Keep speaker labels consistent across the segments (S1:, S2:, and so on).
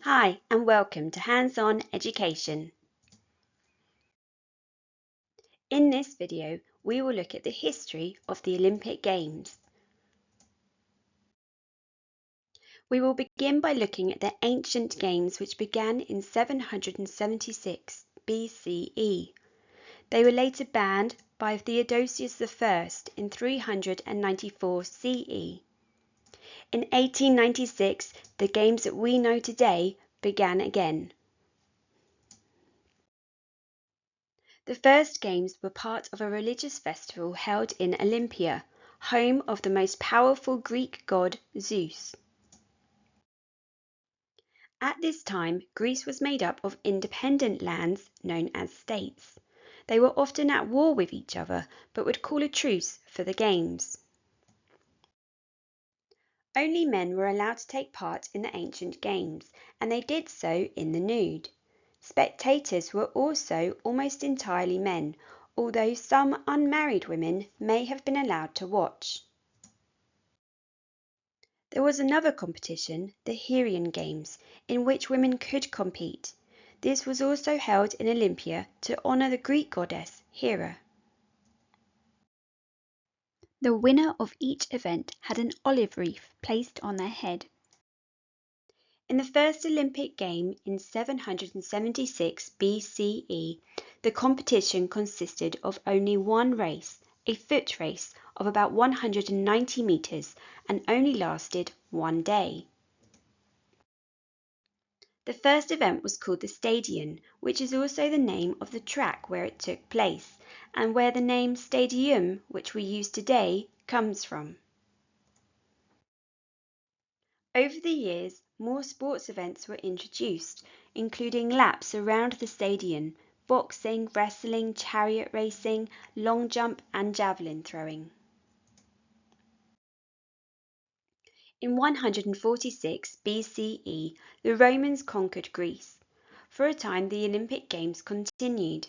S1: Hi, and welcome to Hands-On Education. In this video, we will look at the history of the Olympic Games. We will begin by looking at the ancient games which began in 776 BCE. They were later banned by Theodosius I in 394 CE. In 1896, the games that we know today began again. The first games were part of a religious festival held in Olympia, home of the most powerful Greek god Zeus. At this time, Greece was made up of independent lands known as states. They were often at war with each other, but would call a truce for the games. Only men were allowed to take part in the ancient games, and they did so in the nude. Spectators were also almost entirely men, although some unmarried women may have been allowed to watch. There was another competition, the Heraean Games, in which women could compete. This was also held in Olympia to honour the Greek goddess Hera. The winner of each event had an olive wreath placed on their head. In the first Olympic game in 776 BCE, the competition consisted of only one race, a foot race of about 190 metres, and only lasted one day. The first event was called the Stadion, which is also the name of the track where it took place, and where the name stadium, which we use today, comes from. Over the years, more sports events were introduced, including laps around the stadium, boxing, wrestling, chariot racing, long jump, and javelin throwing. In 146 BCE, the Romans conquered Greece. For a time, the Olympic Games continued.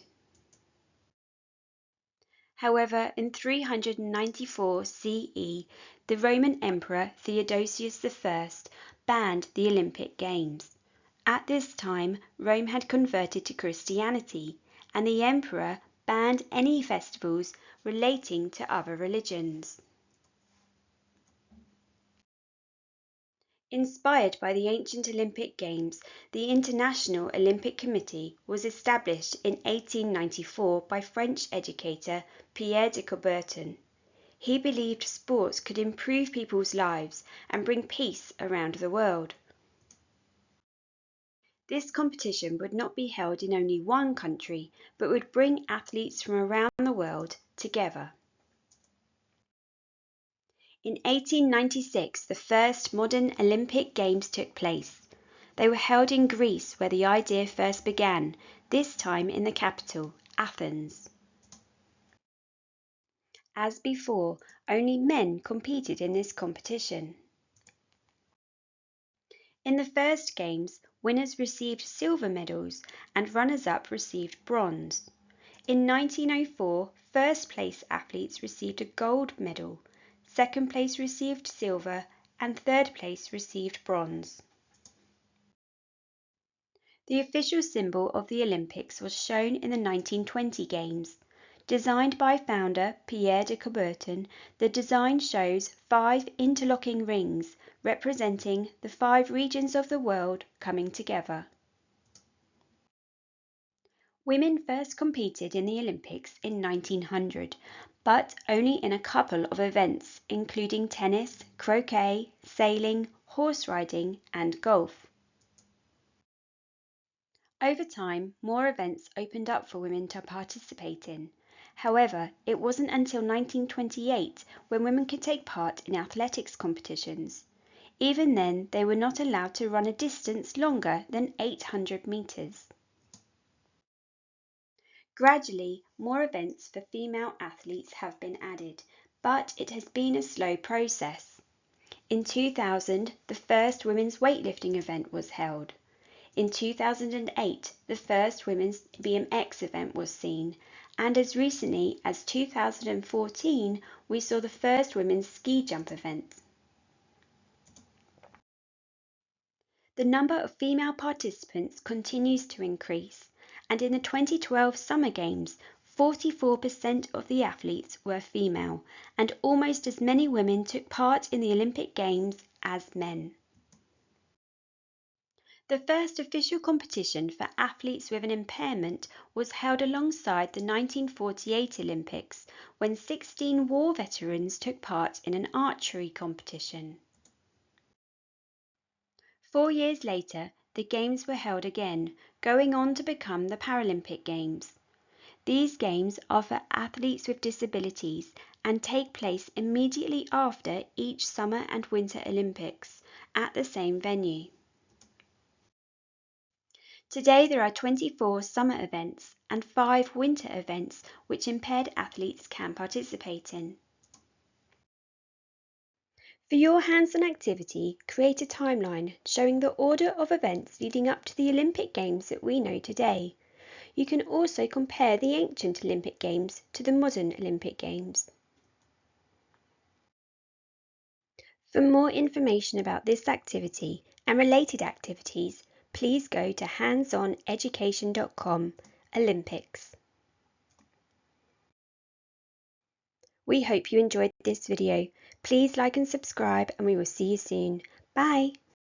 S1: However, in 394 CE, the Roman Emperor Theodosius I banned the Olympic Games. At this time, Rome had converted to Christianity, and the emperor banned any festivals relating to other religions. Inspired by the ancient Olympic Games, the International Olympic Committee was established in 1894 by French educator Pierre de Coubertin. He believed sports could improve people's lives and bring peace around the world. This competition would not be held in only one country, but would bring athletes from around the world together. In 1896, the first modern Olympic Games took place. They were held in Greece, where the idea first began, this time in the capital, Athens. As before, only men competed in this competition. In the first games, winners received silver medals and runners-up received bronze. In 1904, first-place athletes received a gold medal, second place received silver, and third place received bronze. The official symbol of the Olympics was shown in the 1920 Games. Designed by founder Pierre de Coubertin, the design shows 5 interlocking rings representing the 5 regions of the world coming together. Women first competed in the Olympics in 1900, but only in a couple of events, including tennis, croquet, sailing, horse riding, and golf. Over time, more events opened up for women to participate in. However, it wasn't until 1928 when women could take part in athletics competitions. Even then, they were not allowed to run a distance longer than 800 meters. Gradually, more events for female athletes have been added, but it has been a slow process. In 2000, the first women's weightlifting event was held. In 2008, the first women's BMX event was seen, and as recently as 2014, we saw the first women's ski jump event. The number of female participants continues to increase, and in the 2012 Summer Games, 44% of the athletes were female, and almost as many women took part in the Olympic Games as men. The first official competition for athletes with an impairment was held alongside the 1948 Olympics, when 16 war veterans took part in an archery competition. 4 years later, the Games were held again, going on to become the Paralympic Games. These Games are for athletes with disabilities and take place immediately after each Summer and Winter Olympics at the same venue. Today there are 24 summer events and 5 winter events which impaired athletes can participate in. For your hands-on activity, create a timeline showing the order of events leading up to the Olympic Games that we know today. You can also compare the ancient Olympic Games to the modern Olympic Games. For more information about this activity and related activities, please go to handsoneducation.com Olympics. We hope you enjoyed this video. Please like and subscribe, and we will see you soon. Bye!